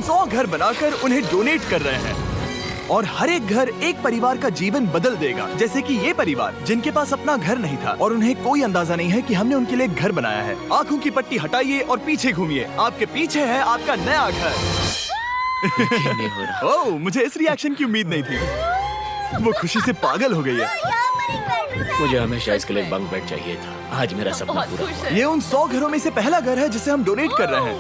100 घर बनाकर उन्हें डोनेट कर रहे हैं और हर एक घर एक परिवार का जीवन बदल देगा। जैसे कि ये परिवार जिनके पास अपना घर नहीं था और उन्हें कोई अंदाजा नहीं है कि हमने उनके लिए घर बनाया है। आंखों की पट्टी हटाइए और पीछे घूमिए। आपके पीछे है आपका नया घर। ओह, मुझे इस रिएक्शन की उम्मीद नहीं थी। वो खुशी से पागल हो गई है। मुझे हमेशा इसके लिए बंक बेड चाहिए था। आज मेरा सपना पूरा हुआ। ये उन 100 घरों में से पहला घर है जिसे हम डोनेट कर रहे हैं।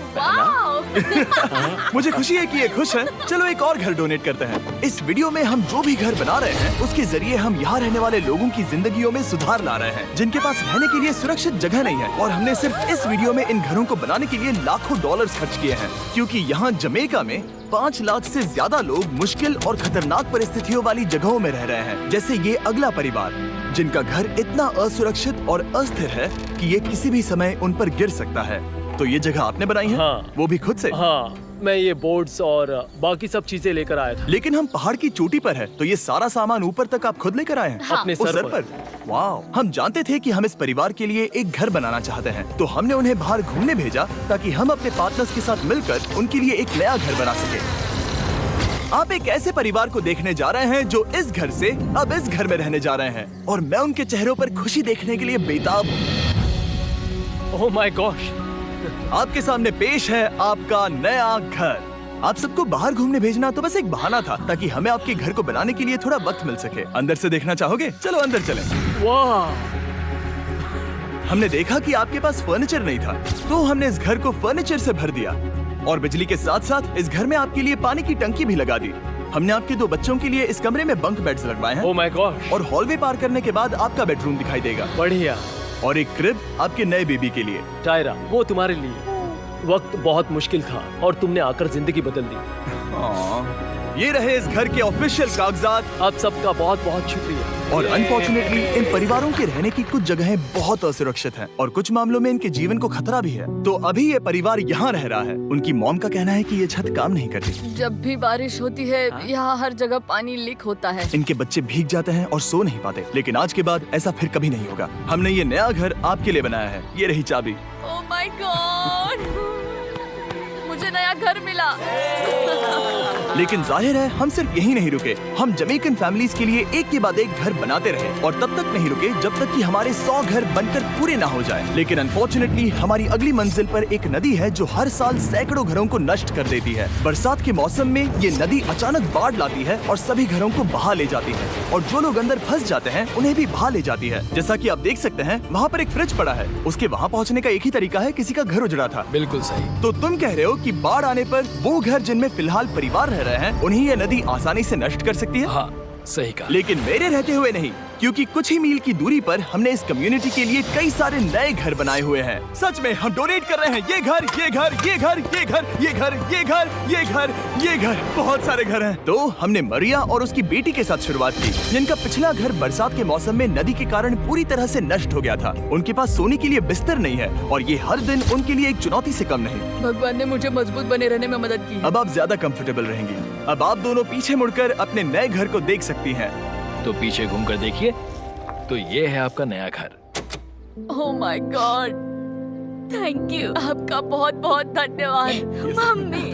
मुझे खुशी है कि ये खुश हैं। चलो एक और घर डोनेट करते हैं। इस वीडियो में हम जो भी घर बना रहे हैं उसके जरिए हम यहाँ रहने वाले लोगों की जिंदगियों में सुधार ला रहे हैं जिनके पास रहने के लिए सुरक्षित जगह नहीं है। और हमने सिर्फ इस वीडियो में इन घरों को बनाने के लिए लाखों डॉलर्स खर्च किए हैं, क्योंकि यहाँ जमैका में 5 लाख से ज्यादा लोग मुश्किल और खतरनाक परिस्थितियों वाली जगहों में रह रहे हैं। जैसे ये अगला परिवार जिनका घर इतना असुरक्षित और अस्थिर है कि ये किसी भी समय उन पर गिर सकता है। तो ये जगह आपने बनाई है? हाँ। वो भी खुद से? हाँ, मैं ये बोर्ड्स और बाकी सब चीजें लेकर आया था। लेकिन हम पहाड़ की चोटी पर है, तो ये सारा सामान ऊपर तक आप खुद लेकर आए हैं? हाँ। अपने उस सर पर। वाह! हम जानते थे कि हम इस परिवार के लिए एक घर बनाना चाहते हैं, तो हमने उन्हें बाहर घूमने भेजा ताकि हम अपने पार्टनर्स के साथ मिलकर उनके लिए एक नया घर बना सके। आप एक ऐसे परिवार को देखने जा रहे हैं जो इस घर से अब इस घर में रहने जा रहे हैं, और मैं उनके चेहरों पर खुशी देखने के लिए बेताब हूँ। Oh my gosh! आपके सामने पेश है आपका नया घर। आप सबको बाहर घूमने भेजना तो बस एक बहाना था ताकि हमें आपके घर को बनाने के लिए थोड़ा वक्त मिल सके। अंदर से देखना चाहोगे? चलो अंदर चलें। वाह! हमने देखा कि आपके पास फर्नीचर नहीं था, तो हमने इस घर को फर्नीचर से भर दिया और बिजली के साथ साथ इस घर में आपके लिए पानी की टंकी भी लगा दी। हमने आपके 2 बच्चों के लिए इस कमरे में बंक बेड्स लगवाए हैं। Oh my gosh! और हॉलवे पार करने के बाद आपका बेडरूम दिखाई देगा। बढ़िया। और एक क्रिब आपके नए बेबी के लिए। टायरा, वो तुम्हारे लिए। वक्त बहुत मुश्किल था और तुमने आकर जिंदगी बदल दी। ये रहे इस घर के ऑफिशियल कागजात। आप सबका बहुत बहुत शुक्रिया। और अनफॉर्चुनेटली इन परिवारों के रहने की कुछ जगहें बहुत असुरक्षित हैं और कुछ मामलों में इनके जीवन को खतरा भी है। तो अभी ये परिवार यहाँ रह रहा है। उनकी मॉम का कहना है कि ये छत काम नहीं करती। जब भी बारिश होती है यहाँ हर जगह पानी लीक होता है। इनके बच्चे भीग जाते हैं और सो नहीं पाते, लेकिन आज के बाद ऐसा फिर कभी नहीं होगा। हमने ये नया घर आपके लिए बनाया है। ये रही चाबी। Oh my God! मुझे नया घर मिला। लेकिन जाहिर है हम सिर्फ यही नहीं रुके। हम जमैकन फैमिलीज के लिए एक के बाद एक घर बनाते रहे और तब तक नहीं रुके जब तक कि हमारे 100 घर बनकर पूरे ना हो जाए। लेकिन अनफॉर्चुनेटली हमारी अगली मंजिल पर एक नदी है जो हर साल सैकड़ों घरों को नष्ट कर देती है। बरसात के मौसम में ये नदी अचानक बाढ़ लाती है और सभी घरों को बहा ले जाती है, और जो लोग अंदर फंस जाते हैं उन्हें भी बहा ले जाती है। जैसा कि आप देख सकते हैं वहाँ पर एक फ्रिज पड़ा है। उसके वहाँ पहुँचने का एक ही तरीका है, किसी का घर उजड़ा था। बिल्कुल सही। तो तुम कह रहे हो कि बाढ़ आने पर वो घर जिनमें फिलहाल परिवार रह रहे हैं उन्हें ये नदी आसानी से नष्ट कर सकती है? हाँ, सही कहा। लेकिन मेरे रहते हुए नहीं, क्योंकि कुछ ही मील की दूरी पर हमने इस कम्युनिटी के लिए कई सारे नए घर बनाए हुए हैं। सच में हम डोनेट कर रहे हैं। ये घर, ये घर, ये घर, ये घर, ये घर, ये घर, ये घर, ये घर, बहुत सारे घर हैं। तो हमने मरिया और उसकी बेटी के साथ शुरुआत की, जिनका पिछला घर बरसात के मौसम में नदी के कारण पूरी तरह से नष्ट हो गया था। उनके पास सोने के लिए बिस्तर नहीं है और ये हर दिन उनके लिए एक चुनौती से कम नहीं। भगवान ने मुझे मजबूत बने रहने में मदद की। अब आप ज्यादा कंफर्टेबल रहेंगी। अब आप दोनों पीछे मुड़कर अपने नए घर को देख सकती हैं। तो पीछे घूमकर देखिए, तो ये है आपका नया घर। Oh my God! Thank you. आपका बहुत बहुत धन्यवाद मम्मी।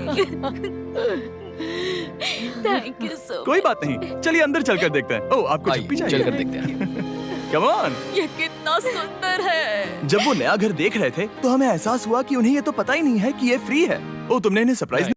Thank you so. कोई बात नहीं, चलिए अंदर चलकर देखते हैं। ओह, आपको चप्पी चाहिए? चलकर देखते हैं। Come on. ये कितना सुंदर है। जब वो नया घर देख रहे थे तो हमें एहसास हुआ कि उन्हें ये तो पता ही नहीं है कि ये फ्री है। ओह, तुमने इन्हें सरप्राइज